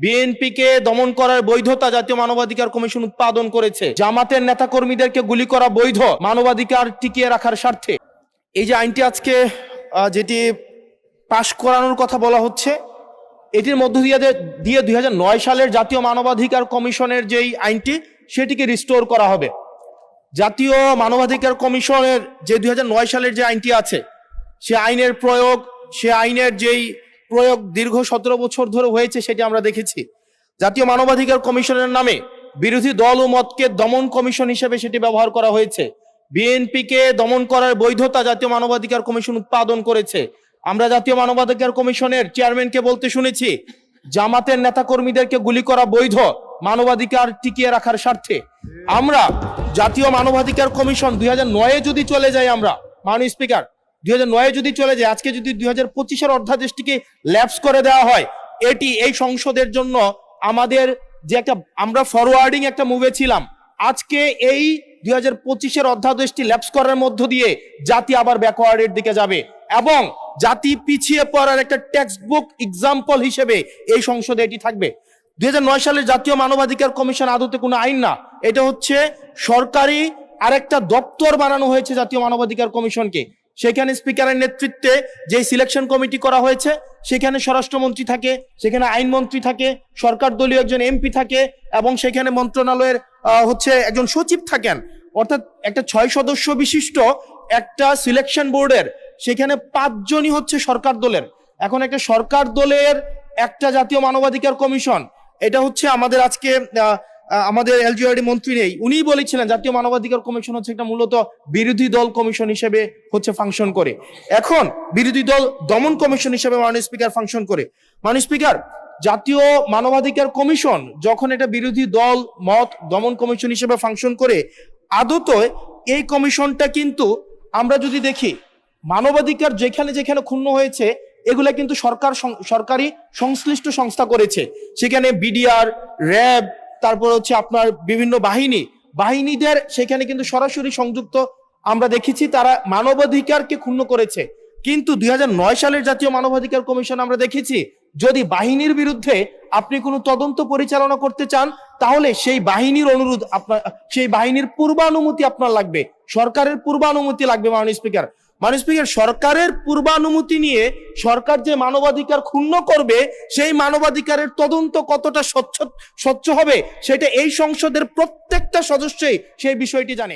বিএনপিকে দমন করার বৈধতা জাতীয় মানবাধিকার কমিশন উৎপাদন করেছে। জামাতের নেতাকর্মীদেরকে গুলি করা বৈধ মানবাধিকার টিকিয়ে রাখার স্বার্থে। এই যে আইনটি আজকে যেটি পাশ করানোর কথা বলা হচ্ছে, এটির মধ্য দিয়ে 2009 সালের জাতীয় মানবাধিকার কমিশনের যেই আইনটি সেটিকে রিস্টোর করা হবে। জাতীয় মানবাধিকার কমিশনের যে 2009 সালের যে আইনটি আছে, সে আইনের যেই প্রয়োগ দীর্ঘ 17 বছর ধরে হয়েছে সেটি আমরা দেখেছি। জাতীয় মানবাধিকার কমিশনের নামে বিরোধী দল ও মতকে দমন কমিশন হিসেবে সেটি ব্যবহার করা হয়েছে। বিএনপিকে দমন করার বৈধতা জাতীয় মানবাধিকার কমিশন উৎপাদন করেছে। আমরা জাতীয় মানবাধিকার কমিশনের চেয়ারম্যানকে বলতে শুনেছি, জামাতের নেতাকর্মীদেরকে গুলি করা বৈধ মানবাধিকার টিকিয়ে রাখার স্বার্থে। আমরা জাতীয় মানবাধিকার কমিশন 2009-এ যদি চলে যাই, আমরা মাননীয় স্পিকার 2009-এ যদি চলে যায়, আজকে যদি 2025-এর অধ্যাদেশটিকে ল্যাপস করে দেওয়া হয়, এটি এই সংসদের জন্য আমাদের যে আমরা ফরওয়ার্ডিং একটা মুভে ছিলাম, আজকে এই 2025-এর অধ্যাদেশটি ল্যাপস করার মধ্য দিয়ে জাতি আবার ব্যাকওয়ার্ডের দিকে যাবে এবং জাতি পিছিয়ে পড়ার একটা টেক্সট বুক এক্সাম্পল হিসেবে এই সংসদে এটি থাকবে। 2009 সালের জাতীয় মানবাধিকার কমিশন আদতে কোনো আইন না, এটা হচ্ছে সরকারি আরেকটা দপ্তর বানানো হয়েছে জাতীয় মানবাধিকার কমিশনকে। সেখানে স্পিকারের নেতৃত্বে যে সিলেকশন কমিটি করা হয়েছে, সেখানে স্বরাষ্ট্রমন্ত্রী থাকে, সেখানে আইনমন্ত্রী থাকে, সরকার দলীয় একজন এমপি থাকে এবং সেখানে মন্ত্রণালয়ের একজন সচিব থাকেন। অর্থাৎ একটা 6 সদস্য বিশিষ্ট একটা সিলেকশন বোর্ডের সেখানে 5 জনই হচ্ছে সরকার দলের। এখন একটা সরকার দলের একটা জাতীয় মানবাধিকার কমিশন, এটা হচ্ছে আমাদের আজকে আমাদের এলজিআরডি মন্ত্রী নেই, উনিই বলেছিলেন জাতীয় মানবাধিকার কমিশন হচ্ছে একটা মূলত বিরোধী দল কমিশন হিসেবে ফাংশন করে। এখন বিরোধী দল দমন কমিশন হিসেবে মাননীয় স্পিকার ফাংশন করে। মাননীয় স্পিকার, জাতীয় মানবাধিকার কমিশন যখন একটা বিরোধী দল মত দমন কমিশন হিসেবে ফাংশন করে, আদত এই কমিশনটা কিন্তু আমরা যদি দেখি, মানবাধিকার যেখানে যেখানে ক্ষুণ্ণ হয়েছে এগুলা কিন্তু সরকারি সংশ্লিষ্ট সংস্থা করেছে। সেখানে বিডিআর, র্যাব, তারপর হচ্ছে আপনার বিভিন্ন বাহিনীদের সেখানে কিন্তু সরাসরি সংযুক্ত আমরা দেখেছি, তারা মানবাধিকারকে ক্ষুণ্ণ করেছে। কিন্তু 2009 সালের জাতীয় মানবাধিকার কমিশন আমরা দেখেছি, যদি বাহিনীর বিরুদ্ধে আপনি কোনো তদন্ত পরিচালনা করতে চান, তাহলে সেই বাহিনীর পূর্বানুমতি আপনার লাগবে, সরকারের পূর্বানুমতি লাগবে। মাননীয় স্পিকার, সরকারের পূর্বানুমতি নিয়ে সরকার যে মানবাধিকার ক্ষুণ্ণ করবে, সেই মানবাধিকারের তদন্ত কতটা স্বচ্ছ হবে সেটা এই সংসদের প্রত্যেকটা সদস্যই সেই বিষয়টি জানে।